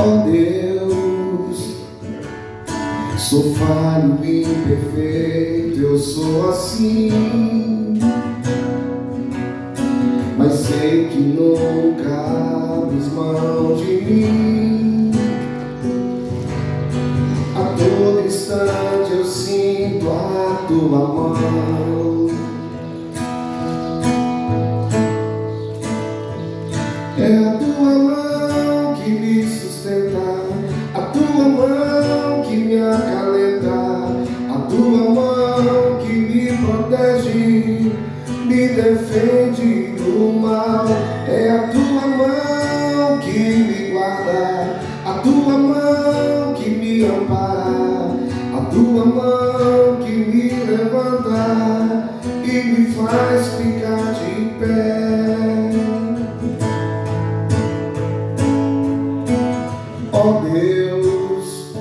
Ó Deus, sou falho e imperfeito, eu sou assim, mas sei que nunca abres mão de mim. A todo instante eu sinto a tua mão. É a tua mão que me sustenta, a tua mão que me acalenta, a tua mão que me protege, me defende do mal. É a tua mão que me guarda, a tua mão que me ampara, a tua mão que me levanta e me faz ficar de pé. Ó Deus,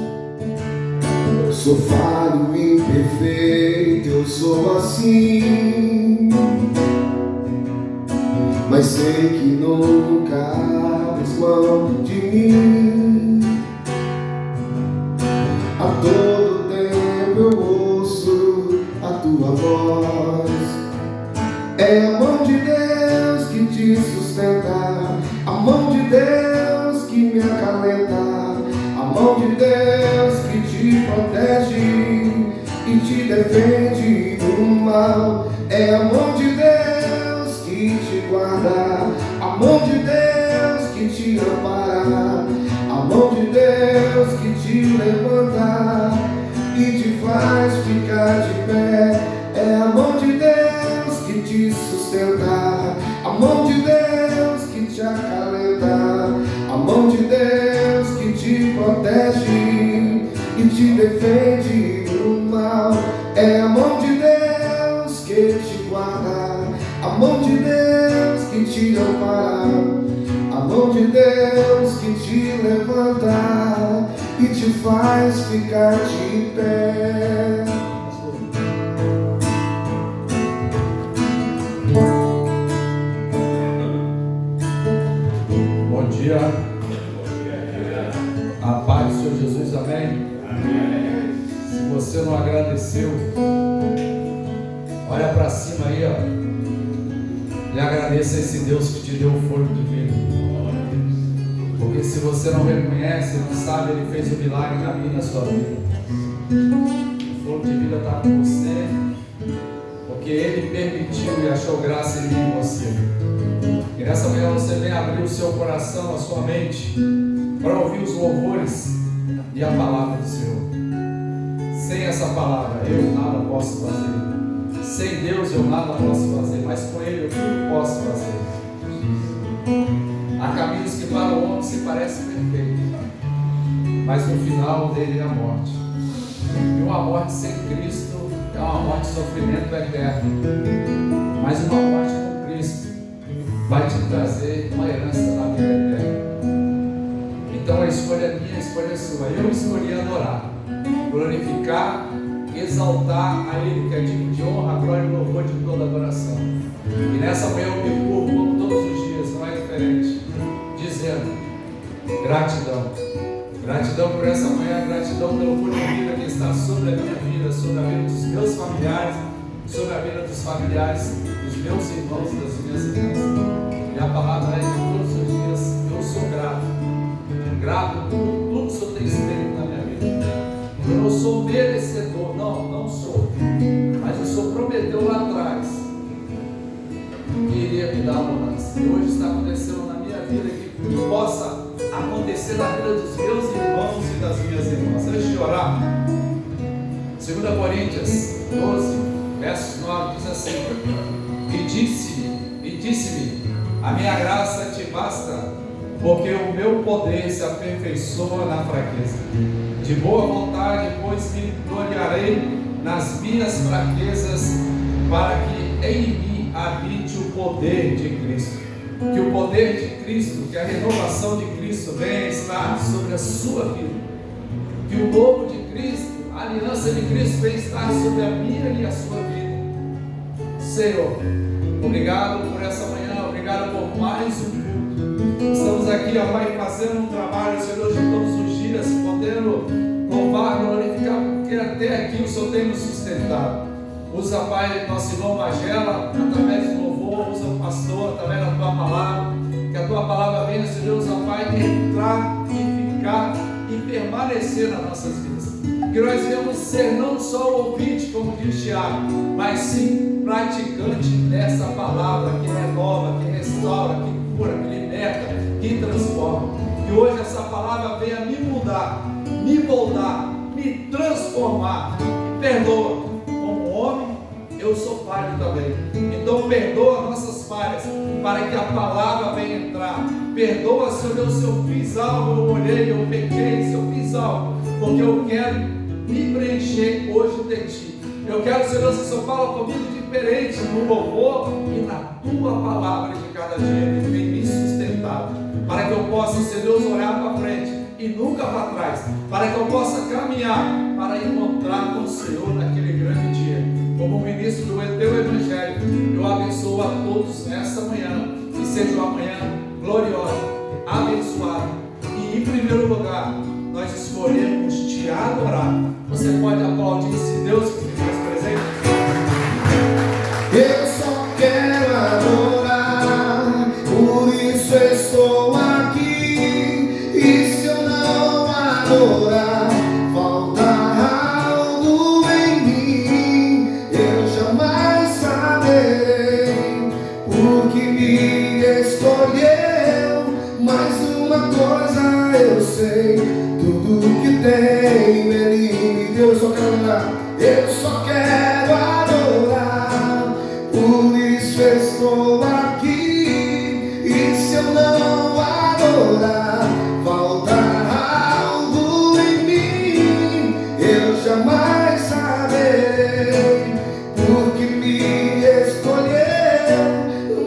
sou falho e imperfeito, eu sou assim, mas sei que nunca abres mão de mim. A todo tempo eu ouço a tua voz. É a mão de Deus que te sustenta, a mão de Deus que me acalenta, a mão de Deus que te protege e te defende do mal. É a mão de Deus que te guarda, a mão de Deus que te ampara, a mão de Deus que te levanta e te faz ficar de pé. É a mão de Deus que te sustenta, a mão de Deus que te acalenta, a mão de Deus que te protege e te defende do mal. É a mão de Deus que te guarda, a mão de Deus que te ampara, a mão de Deus que te levanta e te faz ficar de pé. Bom dia. A paz do Senhor Jesus, amém? Amém. Se você não agradeceu, olha para cima aí, ó, e agradeça a esse Deus que te deu o fôlego de vida. Porque se você não reconhece, não sabe, Ele fez um milagre na minha e na sua vida. O fôlego de vida está com você, porque Ele permitiu e achou graça em mim e em você. E nessa manhã você vem abrir o seu coração, a sua mente, para ouvir os louvores e a palavra do Senhor. Sem essa palavra eu nada posso fazer. Sem Deus eu nada posso fazer, mas com Ele eu tudo posso fazer. Há caminhos que para o homem se parecem perfeitos, mas no final dele é a morte. E uma morte sem Cristo é uma morte de sofrimento eterno. Mas uma morte com Cristo vai te trazer uma herança na vida eterna. Então a escolha é minha, a escolha é sua. Eu escolhi adorar, glorificar, exaltar a Ele, que é digno de honra, glória e louvor de toda adoração. E nessa manhã eu me curvo, como todos os dias, não é diferente, dizendo gratidão. Gratidão por essa manhã, gratidão pelo fôlego de vida que está sobre a minha vida, sobre a vida dos meus familiares, sobre a vida dos familiares dos meus irmãos e das minhas irmãs. E a palavra é que todos os dias eu sou grato. Grato por tudo que o Senhor tem feito na minha vida. Eu não sou merecedor, não sou. Mas o Senhor prometeu lá atrás que iria me dar abundância. E hoje está acontecendo na minha vida, que possa acontecer na vida dos meus irmãos e das minhas irmãs. Antes de orar, 2 Coríntios 12, versos 9 diz assim: E disse-me, a minha graça te basta, porque o meu poder se aperfeiçoa na fraqueza. De boa vontade, pois me gloriarei nas minhas fraquezas, para que em mim habite o poder de Cristo. Que o poder de Cristo, que a renovação de Cristo venha estar sobre a sua vida. Que o novo de Cristo, a aliança de Cristo venha estar sobre a minha e a sua vida. Senhor, obrigado por essa manhã, obrigado por mais um culto. Estamos aqui, ó Pai, fazendo um trabalho, Senhor, de podendo louvar, glorificar, porque até aqui o Senhor tem nos sustentado. Usa, Pai, nosso irmão Magela, através do louvor, usa o pastor, através da Tua palavra, que a Tua palavra venha, Senhor, usa, Pai, entrar e ficar e permanecer nas nossas vidas. Que nós venhamos ser não só ouvinte, como diz Tiago, mas sim praticante dessa palavra que renova, que restaura, que cura, que liberta, que transforma. Que hoje essa palavra venha me mudar, me moldar, me transformar. Perdoa. Como homem, eu sou falho também. Então perdoa nossas falhas, para que a palavra venha entrar. Perdoa, Senhor Deus, se eu fiz algo, eu olhei, eu pequei, se eu fiz algo, porque eu quero me preencher hoje de Ti. Eu quero, Senhor Deus, que o Senhor fala comigo diferente no louvor e na Tua palavra de cada dia, que vem me sustentar, para que eu possa, Senhor Deus, olhar para frente e nunca para trás, para que eu possa caminhar para encontrar com o Senhor naquele grande dia. Como ministro do Teu Evangelho, eu abençoo a todos nessa manhã, que seja uma manhã gloriosa, abençoada. E em primeiro lugar, nós escolhemos Te adorar. Você pode aplaudir se Deus se faz presente? Eu só quero adorar, por isso estou aqui. E se eu não adorar, falta algo em mim. Eu jamais saberei porque me escolheu. Mas uma coisa eu sei, tudo que tem Ele me deu. Eu só quero adorar, eu só quero adorar, por isso estou aqui. E se eu não adorar, falta algo em mim. Eu jamais saberei porque me escolheu.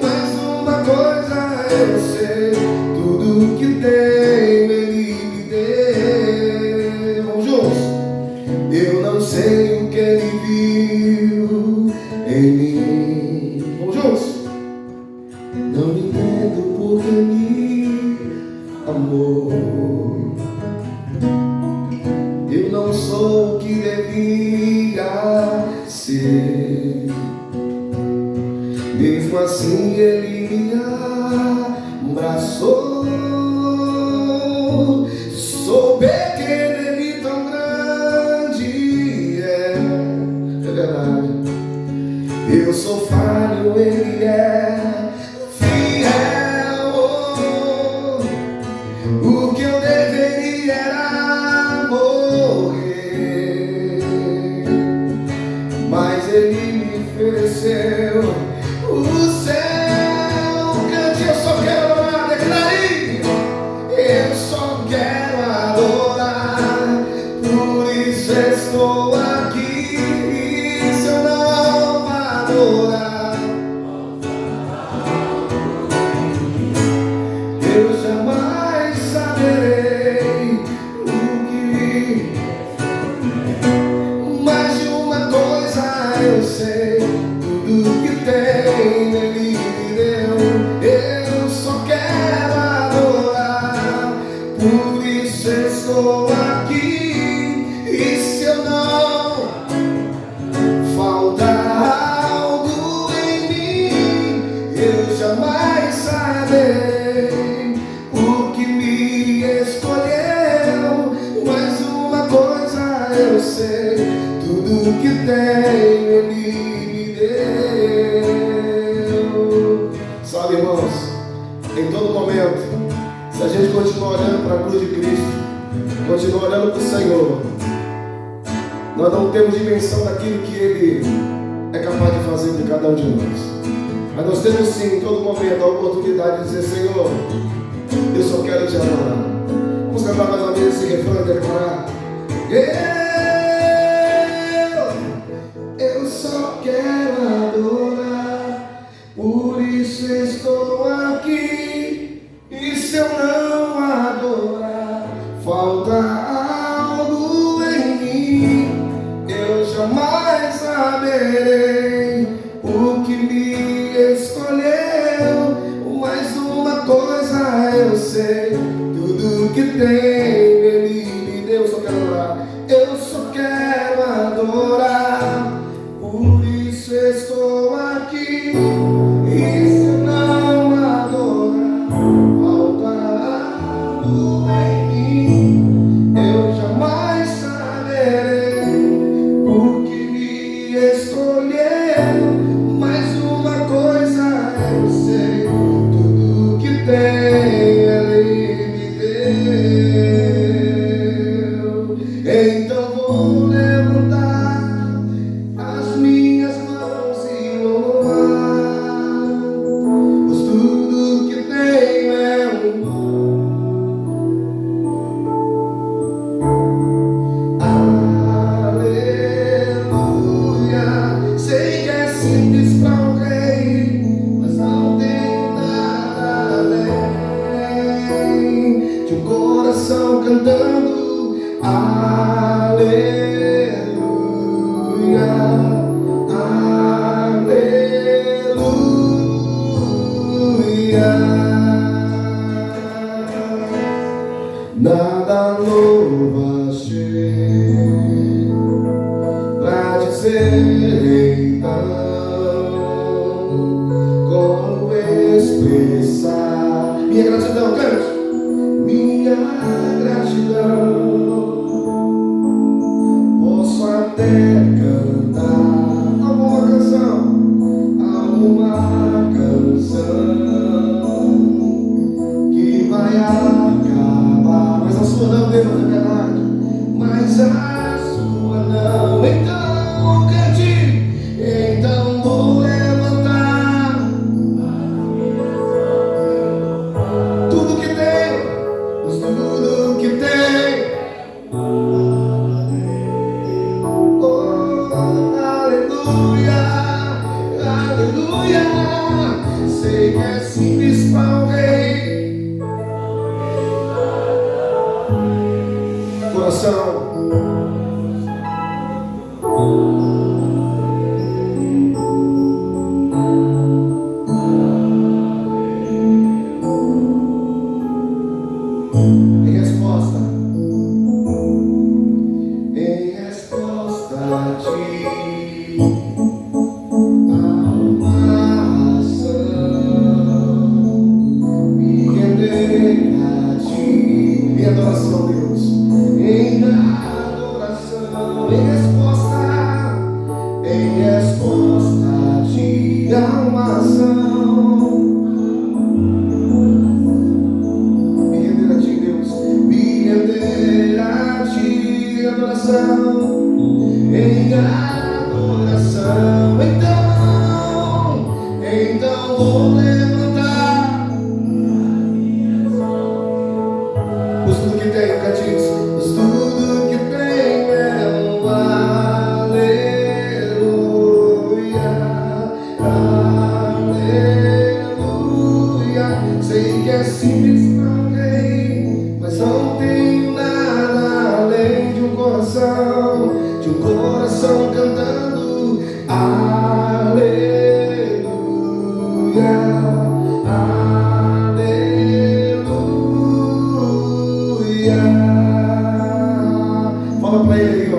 Mas uma coisa eu sei, tudo que tenho Ele me deu. Vamos juntos? Eu não sei o que Ele viu em mim. Vamos juntos? Não entendo porque me amou. Eu não sou o que devia ser. Mesmo assim Ele me abraçou. Sou pequeno, Ele tão grande, é verdade. Eu sou falho, Ele é fiel. O que eu deveria era morrer, mas Ele me ofereceu o céu. Cante, eu só quero adorar, declara aí. Eu só quero adorar, por isso estou aqui. E se eu não adorar, eu jamais saberei o que. Mas de uma coisa eu sei, tudo que tem Ele me deu. Eu só quero adorar, por isso estou aqui. E se eu não, falta algo em mim. Eu jamais saberei o que me escolheu. Mas uma coisa eu sei, tudo que tenho Ele me deu. Sabe, irmãos, em todo momento, se a gente continuar olhando para a cruz de Cristo, continuar olhando para o Senhor, nós não temos dimensão daquilo que Ele é capaz de fazer com cada um de nós. Mas nós temos sim, em todo momento, a oportunidade de dizer: Senhor, eu só quero Te adorar. Vamos cantar mais uma vez esse refrão e declarar: eu só quero adorar, por isso estou aqui. E se eu não adorar, falta algo em mim. Eu jamais saberei o que me escolheu. Mas uma coisa eu sei, tudo que tem Ele me deu. Só atua em mim, eu jamais saberei porque me escolheu. Mas uma coisa eu sei, tudo que tem Ele me deu. Então vou levantar as minhas mãos e louvar, pois tudo que tenho é um aleluia. Sei que é simples para um rei, mas não tenho nada além de um coração cantando aleluia, aleluia. Nada novo achei pra dizer então, como expressar minha gratidão, cante, minha gratidão. Posso até cantar alguma canção que vai acabar, mas a sua não, Deus, é verdade, mas a sua não. Então cante, então vou levantar tudo que tem, mas tudo que tem. Oh, aleluia, aleluia. Sei que é simples para um rei. Coração. Em resposta a ti, há uma ação, me render a ti, em adoração, Deus, em adoração, em resposta a ti, há uma ação. Em adoração, então vou levantar, pois tudo que tenho, cantinhos, pois tudo que tenho é um aleluia, aleluia. Sei que é simples para alguém, mas não tenho nada além de um coração cantando aleluia, aleluia. Fala pra ele aí, ó.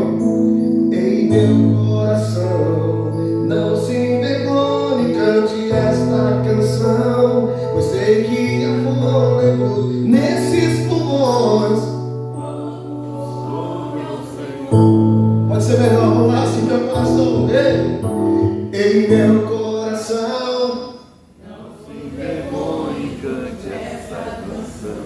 Em meu coração não se envergonhe, cante esta canção, pois sei que há fôlego nesses pulmões. Pode ser melhor, vamos lá, assim, meu coração. Em meu coração não se envergonhe, cante essa canção.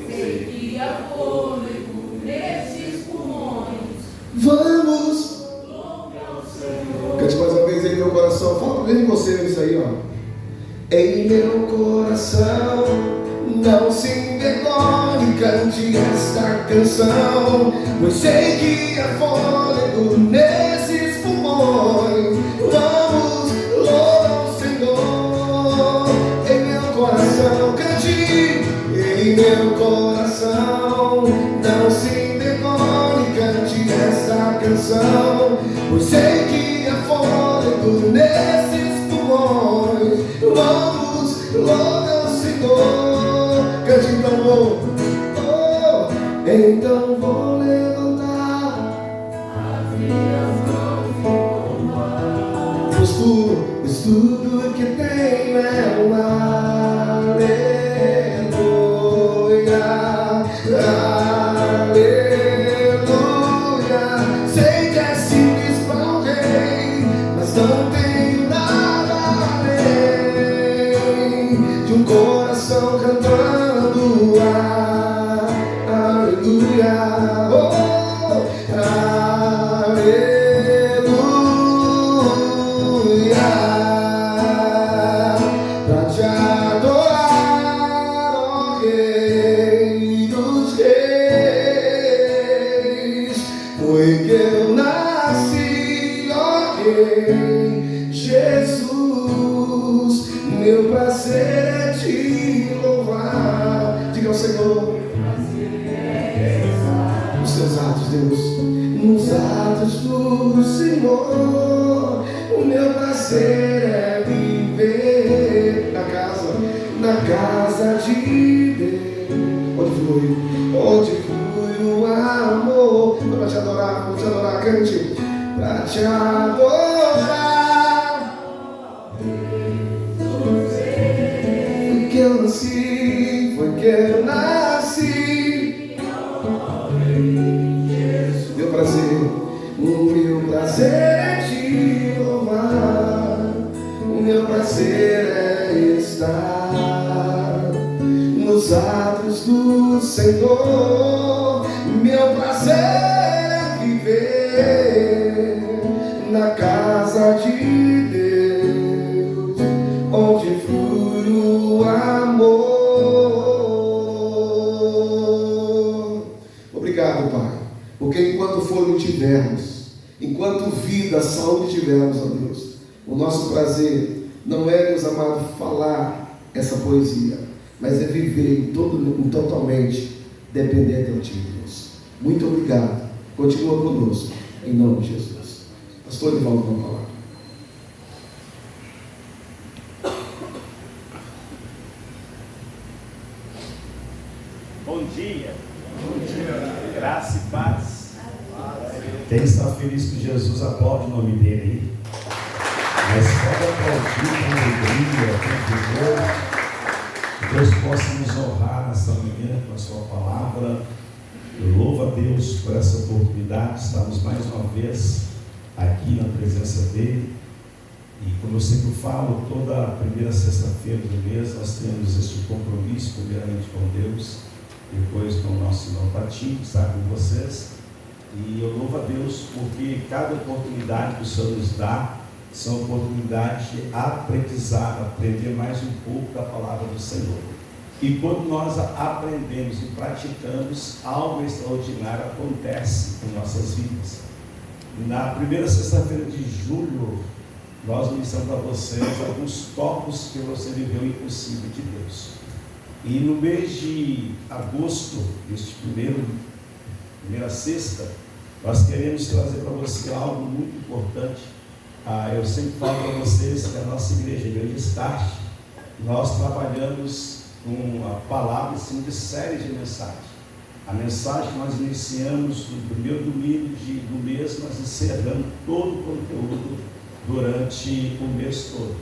Sei que há fôlego nesses pulmões. vamos. Louve ao Senhor. Cante mais uma vez em meu coração. Fala pra ele você isso aí, ó. Em meu coração não se envergonhe, cante esta canção, pois sei que há fôlego nesses pulmões. Vamos, louva ao Senhor. Em meu coração, cante. Em meu coração não se envergonhe, cante esta canção, pois sei que há fôlego nesses pulmões. Vamos, louva ao Senhor. Cante então, então vou levantar As minhas mãos e louvar. pois tudo que tenho é uma aleluia. Aleluia. Sei que é simples para o rei, mas não tenho nada além de um coração cantando aleluia. Oh, aleluia. Pra te adorar, ó Rei dos Reis, foi que eu nasci, ó Rei Jesus. Meu prazer é te louvar. Diga ao Senhor. Nos seus atos, Deus, nos atos do Senhor, o meu prazer é viver na casa de Deus, onde flui o amor. Pra te adorar, cante. Pra te adorar, foi que eu nasci, foi que eu nasci. O meu prazer é te louvar, o meu prazer é estar nos atos do Senhor. Meu prazer é viver na casa de Deus, onde flui o amor. Obrigado, Pai. Porque enquanto fôlego tivermos, enquanto vida, saúde tivermos, ó Deus, o nosso prazer não é, Deus amado, falar essa poesia, mas é viver totalmente dependente de Ti, Deus. Muito obrigado. Continua conosco, em nome de Jesus. Pastor, de volta com a palavra. Bom dia. Graça e paz. Quem está feliz com Jesus, aplaude o nome dele aí. Mas pode aplaudir com alegria, com vigor. Que Deus possa nos honrar nesta manhã com a sua palavra. Eu louvo a Deus por essa oportunidade de estarmos mais uma vez aqui na presença dele. E como eu sempre falo, toda a primeira sexta-feira do mês nós temos este compromisso, primeiramente com Deus, depois com o nosso irmão Patinho, que está com vocês. E eu louvo a Deus porque cada oportunidade que o Senhor nos dá são oportunidades de aprendizado, aprender mais um pouco da palavra do Senhor. E quando nós aprendemos e praticamos, algo extraordinário acontece em nossas vidas. Na primeira sexta-feira de julho, nós ministramos para vocês alguns tópicos que você viveu impossível de Deus. E no mês de agosto, deste primeira sexta, nós queremos trazer para você algo muito importante. Eu sempre falo para vocês que a nossa igreja, a Igreja Start, nós trabalhamos com a palavra em cima de séries de mensagens. A mensagem nós iniciamos no primeiro domingo do mês, nós encerramos todo o conteúdo durante o mês todo.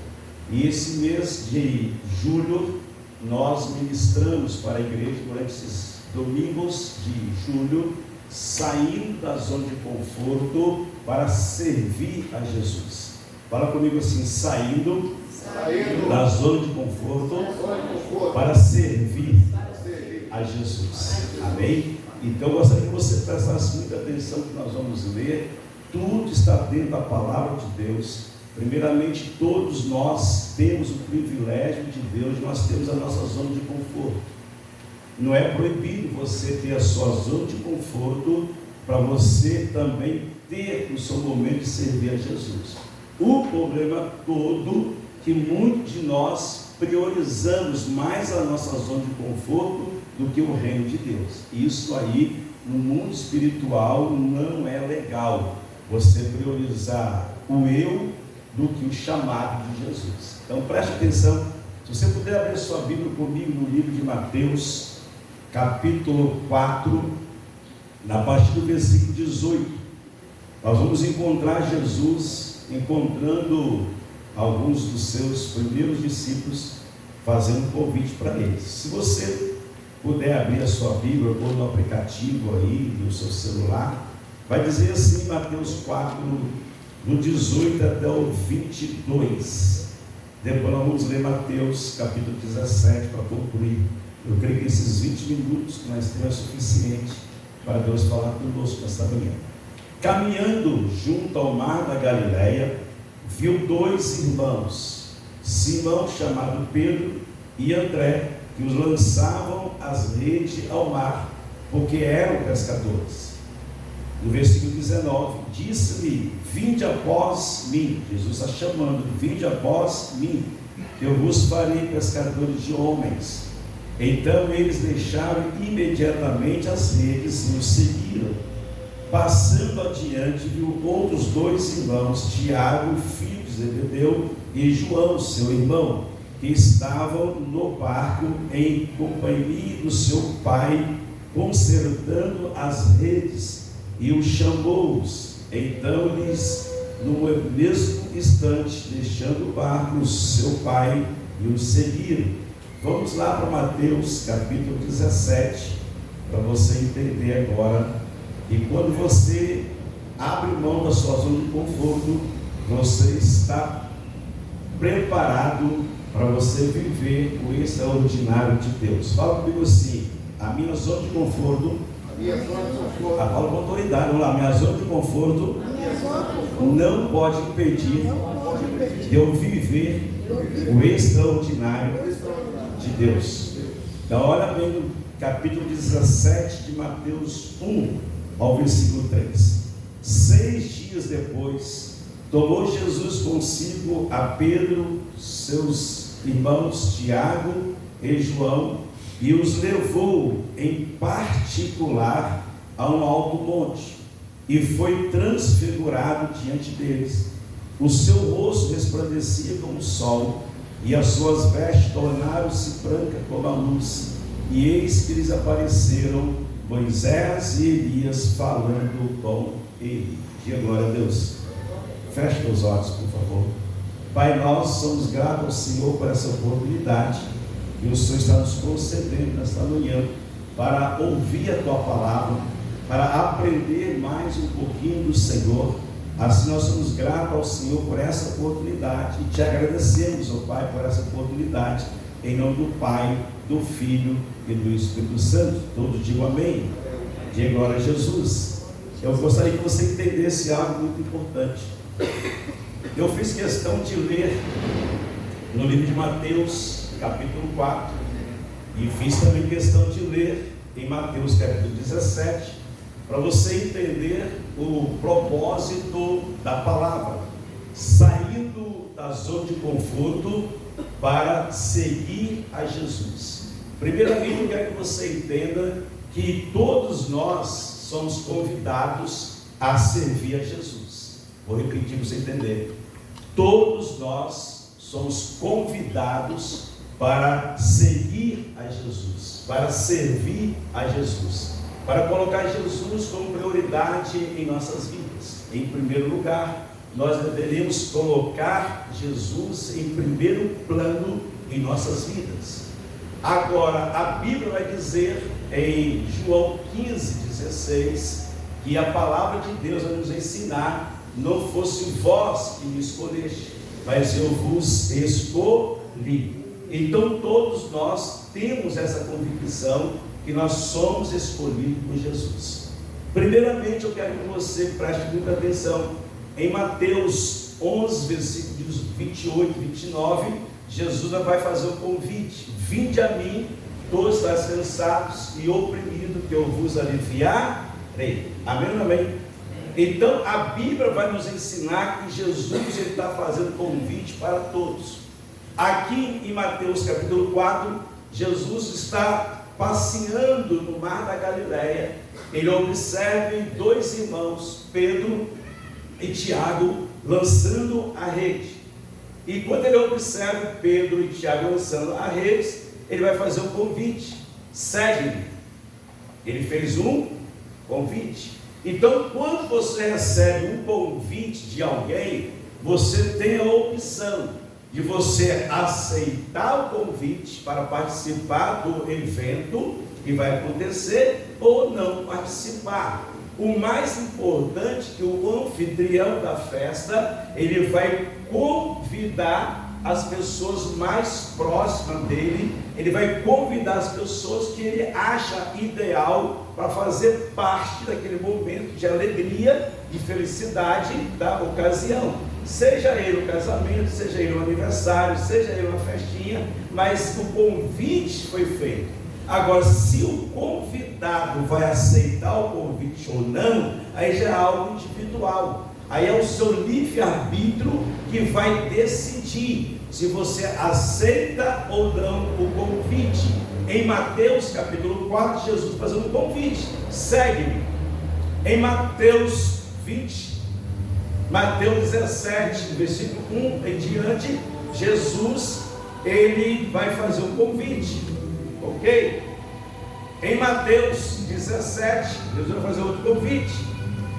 E esse mês de julho, nós ministramos para a igreja durante esses domingos de julho, saindo da zona de conforto para servir a Jesus. Fala comigo assim: saindo da zona de conforto para servir a Jesus. Amém? Então eu gostaria que você prestasse muita atenção no que nós vamos ler. Tudo está dentro da palavra de Deus. Primeiramente, todos nós temos o privilégio de Deus, nós temos a nossa zona de conforto. Não é proibido você ter a sua zona de conforto para você também ter o seu momento de servir a Jesus. O problema todo é que muitos de nós priorizamos mais a nossa zona de conforto do que o reino de Deus. Isso aí, no mundo espiritual, não é legal. Você priorizar o eu do que o chamado de Jesus. Então preste atenção. Se você puder abrir sua Bíblia comigo no livro de Mateus, capítulo 4, na partir do versículo 18, nós vamos encontrar Jesus encontrando alguns dos seus primeiros discípulos, fazendo um convite para eles. Se você puder abrir a sua Bíblia ou no aplicativo aí do seu celular, vai dizer assim, Mateus 4, do 18 até o 22. Depois nós vamos ler Mateus capítulo 17 para concluir. Eu creio que esses 20 minutos que nós temos é suficiente para Deus falar conosco nesta manhã. Caminhando junto ao mar da Galileia, viu dois irmãos, Simão, chamado Pedro, e André, que os lançavam as redes ao mar, porque eram pescadores. No versículo 19, disse-lhe: vinde após mim. Jesus está chamando: vinde após mim, que eu vos farei pescadores de homens. Então eles deixaram imediatamente as redes e o seguiram. Passando adiante, viu outros dois irmãos, Tiago, filho de Zebedeu, e João, seu irmão, que estavam no barco em companhia do seu pai, consertando as redes, e os chamou-os. Então eles, no mesmo instante, deixando o barco, seu pai, e os seguiram. Vamos lá para Mateus capítulo 17, para você entender agora. E quando você abre mão da sua zona de conforto, você está preparado para você viver o extraordinário de Deus. Fala comigo assim: a minha zona de conforto, fala com autoridade, vamos lá, minha zona de conforto não pode impedir de eu viver o extraordinário de Deus. Então olha bem no capítulo 17 de Mateus 1 ao versículo 3. 6 dias depois, tomou Jesus consigo a Pedro, seus irmãos Tiago e João, e os levou em particular a um alto monte, e foi transfigurado diante deles. O seu rosto resplandecia como o sol, e as suas vestes tornaram-se brancas como a luz. E eis que lhes apareceram Moisés e Elias falando com ele. Diga glória a Deus. Feche os olhos, por favor. Pai, nós somos gratos ao Senhor por essa oportunidade que o Senhor está nos concedendo nesta manhã para ouvir a Tua palavra, para aprender mais um pouquinho do Senhor. Assim nós somos gratos ao Senhor por essa oportunidade e te agradecemos, ó Pai, por essa oportunidade, em nome do Pai, do Filho e do Espírito Santo. Todos digam amém. Diga glória a Jesus. Eu gostaria que você entendesse algo muito importante. Eu fiz questão de ler no livro de Mateus, capítulo 4, e fiz também questão de ler em Mateus, capítulo 17, para você entender o propósito da palavra, saindo da zona de conforto para seguir a Jesus. Primeiramente, eu quero que você entenda que todos nós somos convidados a servir a Jesus. Vou repetir para você entender. Todos nós somos convidados para seguir a Jesus, para servir a Jesus, para colocar Jesus como prioridade em nossas vidas. Em primeiro lugar, nós deveríamos colocar Jesus em primeiro plano em nossas vidas. Agora, a Bíblia vai dizer em João 15:16 que a palavra de Deus vai nos ensinar: não fosse vós que me escolheste, mas eu vos escolhi. Então todos nós temos essa convicção que nós somos escolhidos por Jesus. Primeiramente, eu quero que você preste muita atenção em Mateus 11, versículos 28 e 29. Jesus vai fazer o convite: vinde a mim, todos estáis cansados e oprimidos, que eu vos aliviarei. Amém ou amém? Então a Bíblia vai nos ensinar que Jesus está fazendo convite para todos. Aqui em Mateus capítulo 4, Jesus está passeando no mar da Galileia. Ele observa dois irmãos, Pedro e Tiago, lançando a rede. E quando ele observa Pedro e Tiago lançando a rede, ele vai fazer um convite: segue-me. Ele fez um convite. Então, quando você recebe um convite de alguém, você tem a opção de você aceitar o convite para participar do evento, que vai acontecer ou não participar. O mais importante é que o anfitrião da festa, ele vai convidar as pessoas mais próximas dele, ele vai convidar as pessoas que ele acha ideal para fazer parte daquele momento de alegria e felicidade da ocasião. Seja ele um casamento, seja ele um aniversário, seja ele uma festinha, mas o convite foi feito. Agora, se o convidado vai aceitar o convite ou não, aí já é algo individual. Aí é o seu livre-arbítrio que vai decidir se você aceita ou não o convite. Em Mateus capítulo 4, Jesus fazendo um convite: segue-me. Em Mateus 20, Mateus 17, versículo 1 em diante, Jesus, ele vai fazer um convite, ok? Em Mateus 17, Jesus vai fazer outro convite.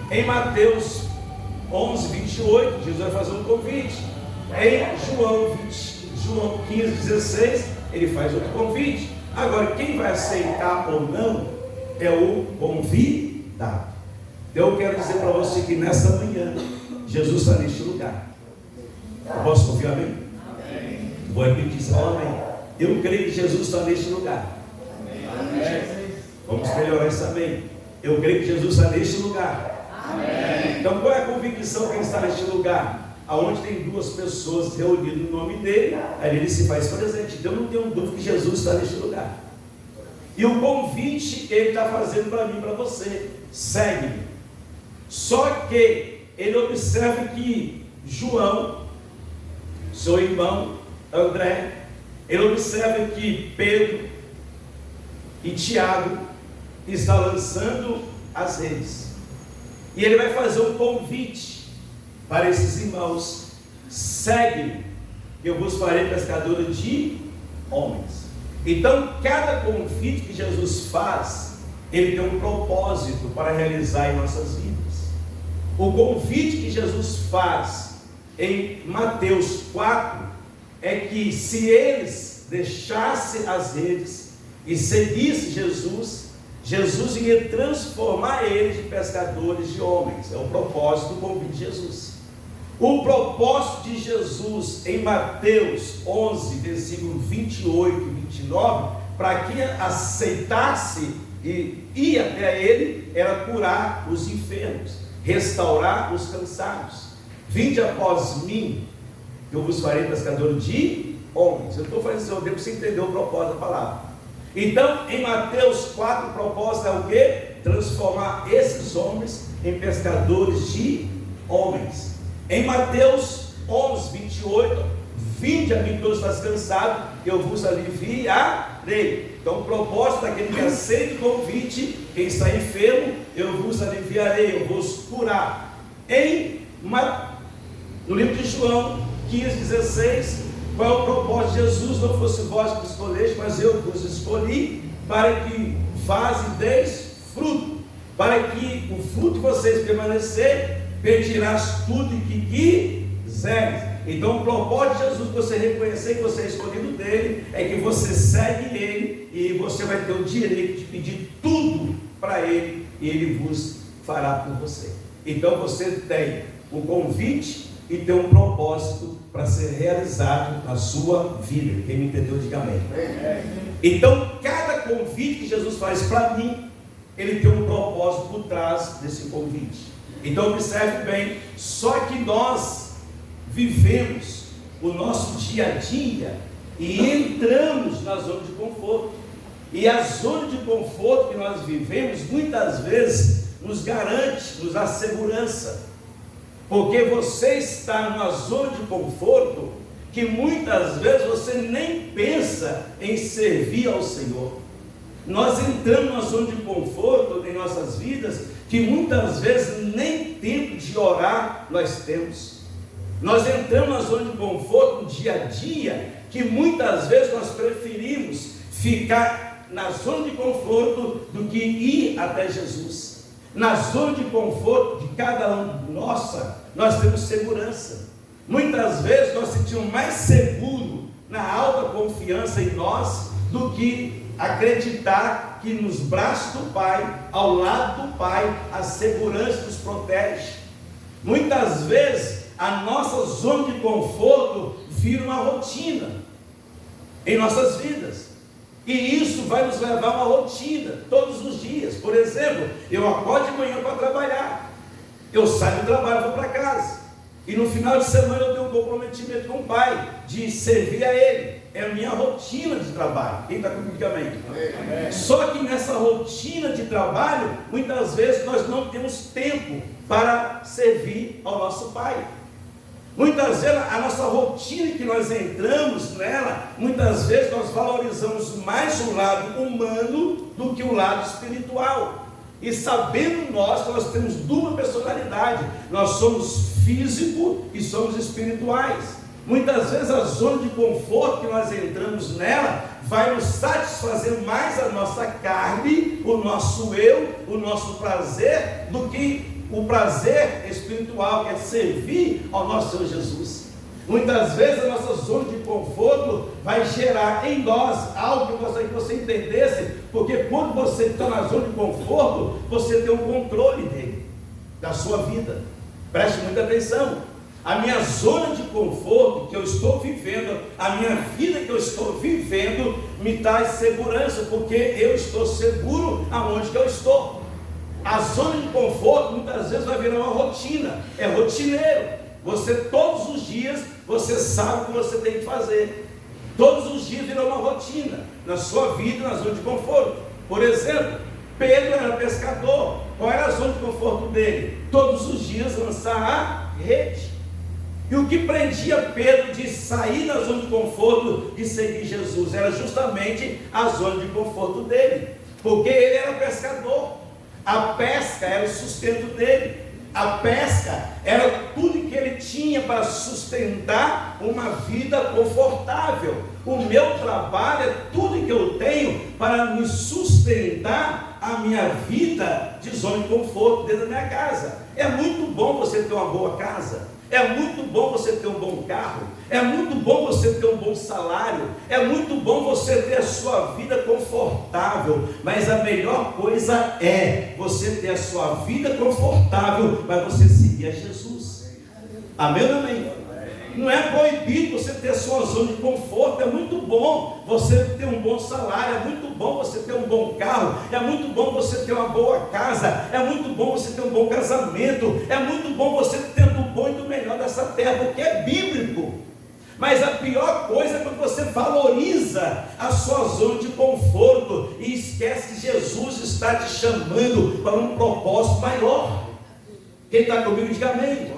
Em Mateus 11, 28, Jesus vai fazer um convite. Em João 15, 16, ele faz outro convite. Agora, quem vai aceitar ou não é o convidado. Então eu quero dizer para você que nessa manhã Jesus está neste lugar. Eu posso ouvir amém? Amém. Vou repetir só amém. Eu creio que Jesus está neste lugar. Amém. Vamos melhorar isso também. Eu creio que Jesus está neste lugar. Amém. Então qual é a convicção que ele está neste lugar? Aonde tem duas pessoas reunidas no nome dele, ali ele se faz presente. Então eu não tenho dúvida que Jesus está neste lugar. E o convite que ele está fazendo para mim e para você: segue-me. Só que ele observa que João, seu irmão André, ele observa que Pedro e Tiago estão lançando as redes. E ele vai fazer um convite para esses irmãos: segue-me, eu vos farei pescadores de homens. Então, cada convite que Jesus faz, ele tem um propósito para realizar em nossas vidas. O convite que Jesus faz em Mateus 4 é que se eles deixassem as redes e seguissem Jesus, Jesus ia transformar eles de pescadores de homens. É o propósito do convite de Jesus. O propósito de Jesus em Mateus 11, versículo 28 e 29, para quem aceitasse e ir até ele, era curar os enfermos, restaurar os cansados. Vinde após mim, que eu vos farei pescadores de homens. Eu estou fazendo isso para você entender o propósito da palavra. Então, em Mateus 4, o propósito é o quê? Transformar esses homens em pescadores de homens. Em Mateus 11, 28, vinde a mim todos estás cansados, eu vos aliviarei. Então o propósito daquele que aceita o convite: quem está enfermo, eu vos aliviarei, eu vos curar. No livro de João 15, 16, qual é o propósito de Jesus? Não fosse vós que escolheste, mas eu vos escolhi, para que deis fruto, para que o fruto de vocês permanecer, pedirás tudo o que quiseres. Então o propósito de Jesus, você reconhecer que você é escolhido dele, é que você segue ele, e você vai ter o direito de pedir tudo para ele, e ele vos fará por você. Então você tem um convite e tem um propósito para ser realizado na sua vida. Quem me entendeu, diga amém. Então cada convite que Jesus faz para mim, ele tem um propósito por trás desse convite. Então observe bem, só que nós vivemos o nosso dia a dia e entramos na zona de conforto. E a zona de conforto que nós vivemos muitas vezes nos garante, nos dá segurança, porque você está numa zona de conforto que muitas vezes você nem pensa em servir ao Senhor. Nós entramos numa zona de conforto em nossas vidas que muitas vezes nem tempo de orar nós temos. Nós entramos na zona de conforto no dia a dia, que muitas vezes nós preferimos ficar na zona de conforto do que ir até Jesus. Na zona de conforto de cada um nós temos segurança. Muitas vezes nós sentimos mais seguro na alta confiança em nós do que acreditar que nos braços do Pai, ao lado do Pai, a segurança nos protege. Muitas vezes a nossa zona de conforto vira uma rotina em nossas vidas. E isso vai nos levar a uma rotina todos os dias. Por exemplo, eu acordo de manhã para trabalhar, eu saio do trabalho, vou para casa, e no final de semana eu tenho um comprometimento com o Pai de servir a Ele. É a minha rotina de trabalho. Quem está comigo? Amém? Só que nessa rotina de trabalho, muitas vezes nós não temos tempo para servir ao nosso Pai. Muitas vezes a nossa rotina que nós entramos nela, muitas vezes nós valorizamos mais o lado humano do que o lado espiritual. E sabendo nós que nós temos dupla personalidade, nós somos físico e somos espirituais. Muitas vezes a zona de conforto que nós entramos nela vai nos satisfazer mais a nossa carne, o nosso eu, o nosso prazer, do que o prazer espiritual, que é servir ao nosso Senhor Jesus. Muitas vezes a nossa zona de conforto vai gerar em nós algo que eu gostaria que você entendesse, porque quando você está na zona de conforto, você tem um controle dele, da sua vida. Preste muita atenção. A minha zona de conforto que eu estou vivendo, a minha vida que eu estou vivendo, me traz segurança, porque eu estou seguro aonde que eu estou. A zona de conforto muitas vezes vai virar uma rotina, é rotineiro. Você todos os dias, você sabe o que você tem que fazer. Todos os dias virou uma rotina, na sua vida, na zona de conforto. Por exemplo, Pedro era pescador. Qual era a zona de conforto dele? Todos os dias lançar a rede. E o que prendia Pedro de sair da zona de conforto de seguir Jesus era justamente a zona de conforto dele, porque ele era pescador. A pesca era o sustento dele. A pesca era tudo que ele tinha para sustentar uma vida confortável. O meu trabalho é tudo que eu tenho para me sustentar a minha vida de zona de conforto dentro da minha casa. É muito bom você ter uma boa casa. É muito bom você ter um bom carro, é muito bom você ter um bom salário, é muito bom você ter a sua vida confortável, mas a melhor coisa é você ter a sua vida confortável, mas você seguir a Jesus. Amém ou amém? Não é proibido você ter a sua zona de conforto, é muito bom você ter um bom salário, é muito bom você ter um bom carro, é muito bom você ter uma boa casa, é muito bom você ter um bom casamento, é muito bom você ter do bom e do melhor dessa terra, porque é bíblico. Mas a pior coisa é quando você valoriza a sua zona de conforto e esquece que Jesus está te chamando para um propósito maior. Quem está comigo, diga amém.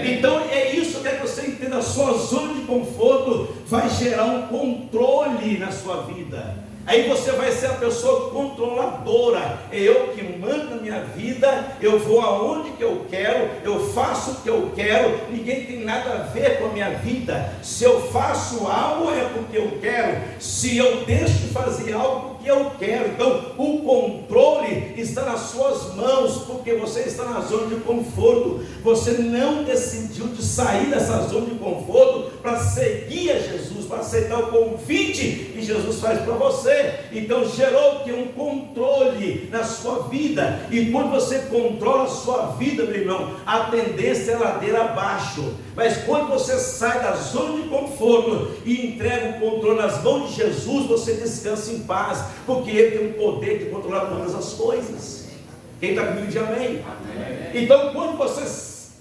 Então é isso que você entenda. A sua zona de conforto vai gerar um controle na sua vida. Aí você vai ser a pessoa controladora. É eu que mando na minha vida, eu vou aonde que eu quero, eu faço o que eu quero, ninguém tem nada a ver com a minha vida. Se eu faço algo é porque eu quero, se eu deixo de fazer algo porque eu quero. Então o controle está nas suas mãos, porque você está na zona de conforto. Você não decidiu de sair dessa zona de conforto para seguir a Jesus, para aceitar o convite que Jesus faz para você. Então gerou que um controle na sua vida, e quando você controla a sua vida, meu irmão, a tendência é ladeira abaixo. Mas quando você sai da zona de conforto e entrega o controle nas mãos de Jesus, você descansa em paz, porque Ele tem o poder de controlar todas as coisas. Quem está comigo diz amém? Então quando você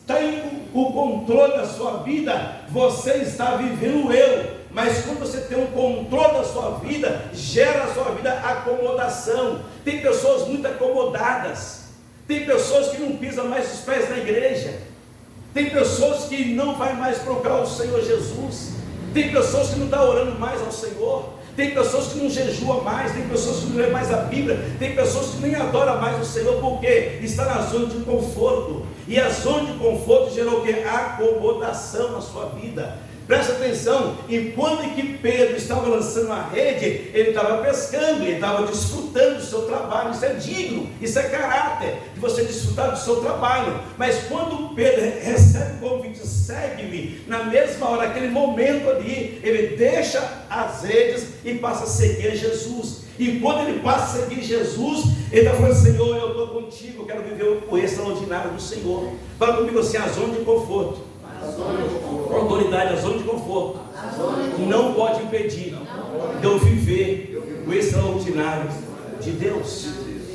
tem o controle da sua vida, você está vivendo o eu. Mas quando você tem um controle da sua vida, gera na sua vida acomodação. Tem pessoas muito acomodadas, tem pessoas que não pisam mais os pés na igreja, tem pessoas que não vai mais procurar o Senhor Jesus, tem pessoas que não estão orando mais ao Senhor, tem pessoas que não jejuam mais, tem pessoas que não lê mais a Bíblia, tem pessoas que nem adoram mais o Senhor, porque está na zona de conforto. E a zona de conforto gerou o que? Acomodação na sua vida. Presta atenção, enquanto que Pedro estava lançando a rede, ele estava pescando, ele estava desfrutando do seu trabalho. Isso é digno, isso é caráter, de você desfrutar do seu trabalho. Mas quando Pedro recebe o convite, segue-me, na mesma hora, naquele momento ali, ele deixa as redes e passa a seguir a Jesus. E quando ele passa a seguir Jesus, ele está falando: Senhor, eu estou contigo, eu quero viver o extraordinário do Senhor. Fala comigo assim: a zona de conforto. A autoridade, a zona de conforto não pode impedir de eu viver o extraordinário de Deus.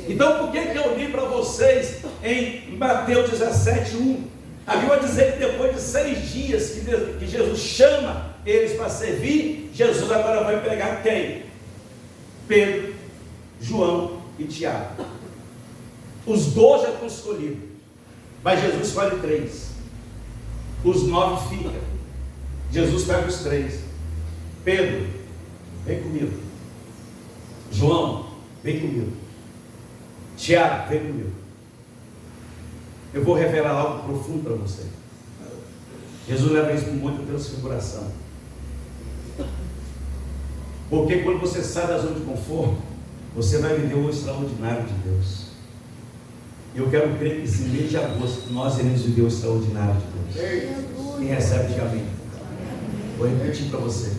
Então, por que eu li para vocês em Mateus 17:1? A Bíblia vai dizer que depois de 6 dias que Jesus chama eles para servir, Jesus agora vai pegar quem? Pedro, João e Tiago. Os 12 já estão escolhidos, mas Jesus escolhe 3. Os 9 ficam. Jesus pega os 3. Pedro, vem comigo. João, vem comigo. Tiago, vem comigo. Eu vou revelar algo profundo para você. Jesus leva isso para um monte de transfiguração. Porque quando você sai da zona de conforto, você vai viver o extraordinário de Deus. Eu quero crer que esse mês de agosto nós iremos viver o extraordinário de Deus. Quem recebe, diga amém. Vou repetir para você.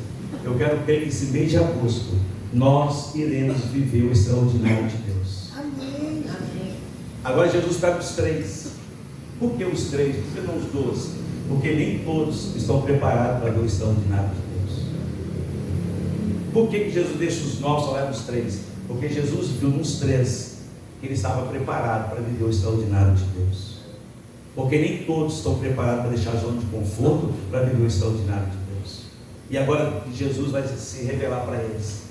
Eu quero crer que esse mês de agosto nós iremos viver o extraordinário de Deus. Amém. Agora Jesus pega os 3. Por que os 3? Por que não os 12? Porque nem todos estão preparados para ver o extraordinário de Deus. Por que Jesus deixa os 9 só leva os 3? Porque Jesus viu nos 3 que ele estava preparado para viver o extraordinário de Deus. Porque nem todos estão preparados para deixar a zona de conforto para viver o extraordinário de Deus. E agora Jesus vai se revelar para eles.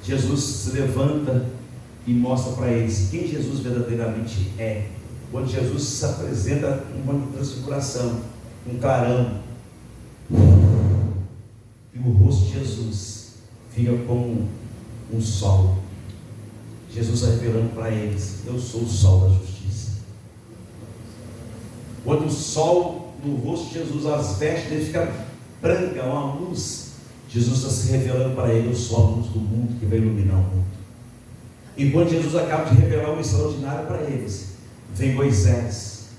Jesus se levanta e mostra para eles quem Jesus verdadeiramente é. Quando Jesus se apresenta numa transfiguração, um clarão, e o rosto de Jesus fica como um sol. Jesus está revelando para eles: eu sou o sol da justiça. Quando o sol no rosto de Jesus, as vestes dele ficam brancas, uma luz, Jesus está se revelando para ele: eu sou a luz do mundo que vai iluminar o mundo. E quando Jesus acaba de revelar o extraordinário para eles, vem Moisés,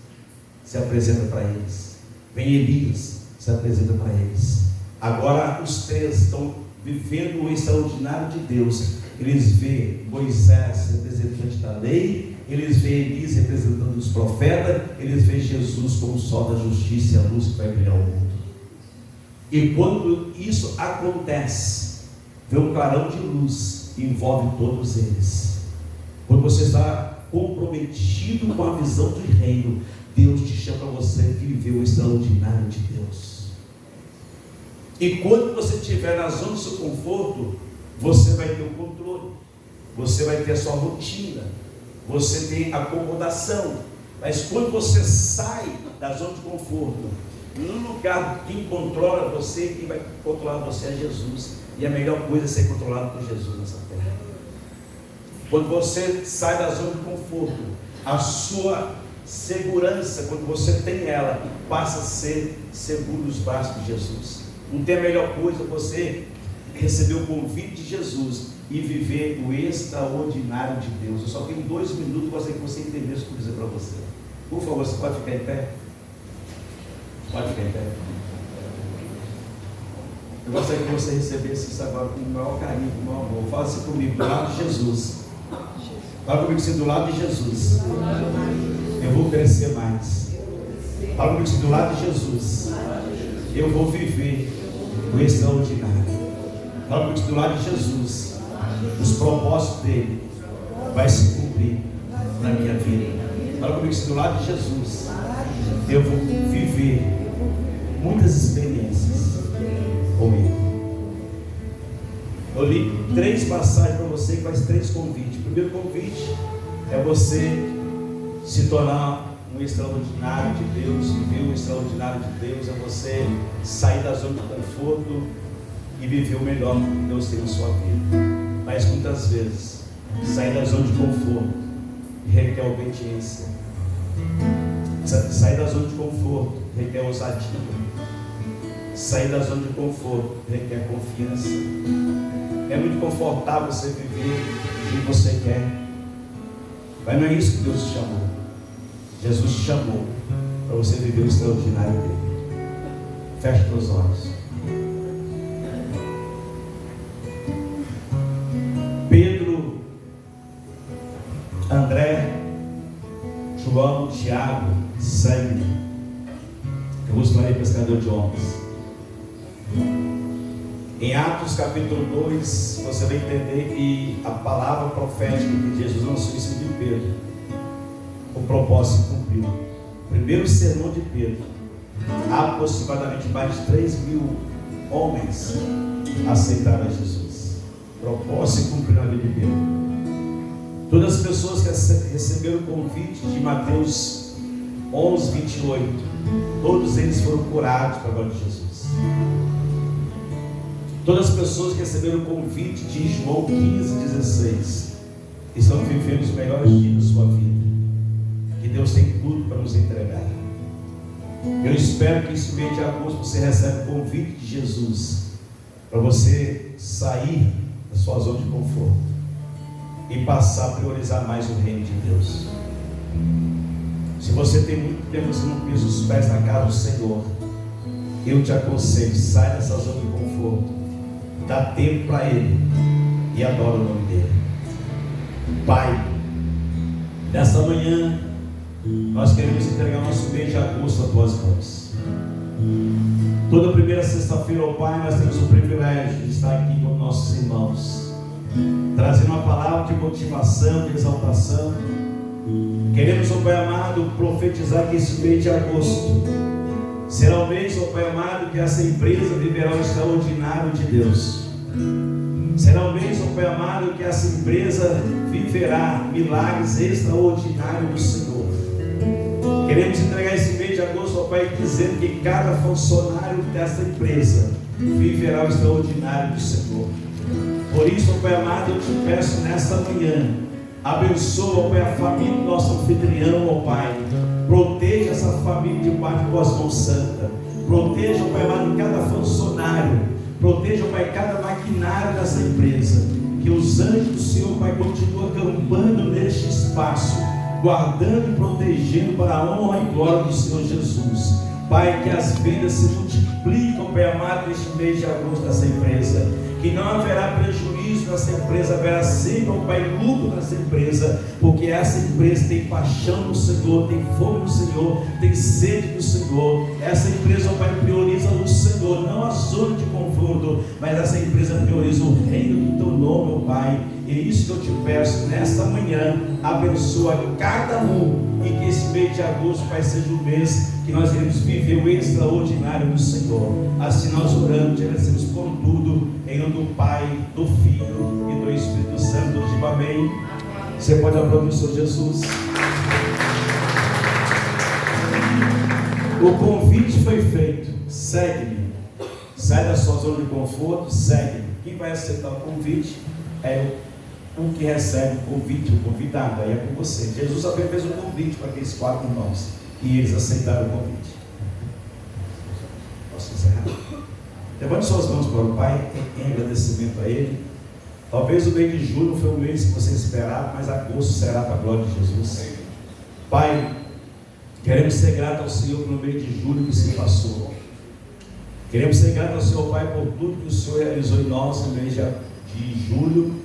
se apresenta para eles. Vem Elias, se apresenta para eles. Agora os 3 estão vivendo o extraordinário de Deus. Eles veem Moisés, representante da lei. Eles veem Elias, representando os profetas. Eles veem Jesus como o sol da justiça e a luz que vai brilhar o mundo. E quando isso acontece, vem um clarão de luz que envolve todos eles. Quando você está comprometido com a visão do reino, Deus te chama para você viver o extraordinário de Deus. E quando você estiver na zona do seu conforto, você vai ter o controle, você vai ter a sua rotina, você tem acomodação. Mas quando você sai da zona de conforto, no lugar, quem controla você, quem vai controlar você é Jesus. E a melhor coisa é ser controlado por Jesus nessa terra. Quando você sai da zona de conforto, a sua segurança, quando você tem ela, passa a ser seguro nos braços de Jesus. Não tem a melhor coisa você receber o convite de Jesus e viver o extraordinário de Deus. Eu só tenho 2 minutos, gostaria que você entendesse o que eu vou dizer para você. Por favor, você pode ficar em pé? Pode ficar em pé. Eu gostaria que você recebesse isso agora com o maior carinho, com o maior amor. Fala assim comigo: do lado de Jesus. Fala comigo assim: do lado de Jesus eu vou crescer mais. Fala comigo assim: do lado de Jesus eu vou viver o extraordinário. Fala comigo assim: do lado de Jesus os propósitos dele vai se cumprir na minha vida. Fala comigo assim: do lado de Jesus eu vou viver muitas experiências com ele. Eu li 3 passagens para você que faz 3 convites. O primeiro convite é você se tornar um extraordinário de Deus, viver o extraordinário de Deus, é você sair da zona de conforto e viver o melhor que Deus tem na sua vida. Mas muitas vezes, sair da zona de conforto requer obediência. Sair da zona de conforto requer ousadia. Sair da zona de conforto requer confiança. É muito confortável você viver o que você quer, mas não é isso que Deus te chamou. Jesus te chamou para você viver o extraordinário dele. Feche teus olhos. Pedro João, Tiago, segue-me. Eu vos farei pescador de homens. Em Atos capítulo 2, você vai entender que a palavra profética que Jesus lançou em cima de Pedro, o propósito cumpriu. O primeiro sermão de Pedro, aproximadamente mais de 3.000 homens aceitaram a Jesus. O propósito cumpriu na vida de Pedro. Todas as pessoas que receberam o convite de Mateus 11, 28, todos eles foram curados para a glória de Jesus. Todas as pessoas que receberam o convite de João 15, 16 estão vivendo os melhores dias da sua vida, que Deus tem tudo para nos entregar. Eu espero que esse mês de agosto você receba o convite de Jesus para você sair da sua zona de conforto e passar a priorizar mais o reino de Deus. Se você tem muito tempo que você não pisa os pés na casa do Senhor, eu te aconselho, sai dessa zona de conforto, dá tempo para Ele e adora o nome dEle. Pai, nessa manhã nós queremos entregar o nosso mês de agosto às tuas mãos. Toda primeira sexta-feira, ó Pai, nós temos o privilégio de estar aqui com nossos irmãos, trazendo uma palavra de motivação, de exaltação. Queremos, ó Pai amado, profetizar que esse mês de agosto será o mês, ó Pai amado, que essa empresa viverá o extraordinário de Deus. Será o mês, ó Pai amado, que essa empresa viverá milagres extraordinários do Senhor. Queremos entregar esse mês de agosto, ó Pai, dizendo que cada funcionário dessa empresa viverá o extraordinário do Senhor. Por isso, ó Pai amado, eu te peço nesta manhã, abençoa, ó Pai, a família do nosso anfitrião, ó Pai. Proteja essa família debaixo de tuas mãos santas. Proteja, ó Pai amado, cada funcionário. Proteja, ó Pai, cada maquinário dessa empresa. Que os anjos do Senhor, Pai, continuem acampando neste espaço, guardando e protegendo para a honra e glória do Senhor Jesus. Pai, que as vendas se multiplicam, Pai amado, neste mês de agosto dessa empresa. Que não haverá prejuízo nessa empresa, haverá sempre, ó Pai, lucro nessa empresa, porque essa empresa tem paixão no Senhor, tem fome no Senhor, tem sede do Senhor. Essa empresa, ó Pai, prioriza o Senhor, não a zona de conforto, mas essa empresa prioriza o reino do Teu nome, ó Pai. E é isso que eu te peço nesta manhã, abençoa cada um, e que esse mês de agosto, Pai, seja o mês que nós iremos viver o extraordinário do Senhor. Assim nós oramos, te agradecemos por tudo, em nome do Pai, do Filho e do Espírito Santo. Diga amém. Você pode aplaudir o Senhor Jesus. O convite foi feito, segue-me. Sai da sua zona de conforto, segue-me. Quem vai aceitar o convite é o que recebe o convite, o convidado, aí é com você. Jesus apenas fez um convite para aqueles 4 irmãos e eles aceitaram o convite. Posso encerrar? Levante suas mãos para o Pai em agradecimento a Ele. Talvez o mês de julho foi o mês que você esperava, mas agosto será para a glória de Jesus. Pai, queremos ser gratos ao Senhor pelo mês de julho que se passou. Queremos ser gratos ao Senhor, Pai, por tudo que o Senhor realizou em nós no mês de julho.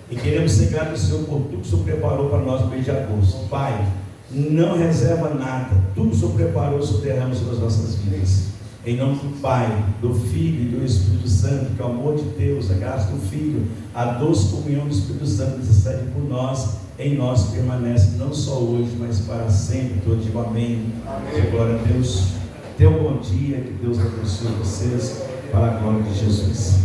E queremos ser gratos ao Senhor por tudo que o Senhor preparou para nós no mês de agosto. Pai, não reserva nada. Tudo que o Senhor preparou, o Senhor derrama sobre as nossas vidas. Em nome do Pai, do Filho e do Espírito Santo, que é o amor de Deus, a graça do Filho, a doce comunhão do Espírito Santo intercede por nós, em nós permanece não só hoje, mas para sempre. Todos digam amém. Amém. Glória a Deus. Tenham um bom dia, que Deus abençoe vocês para a glória de Jesus.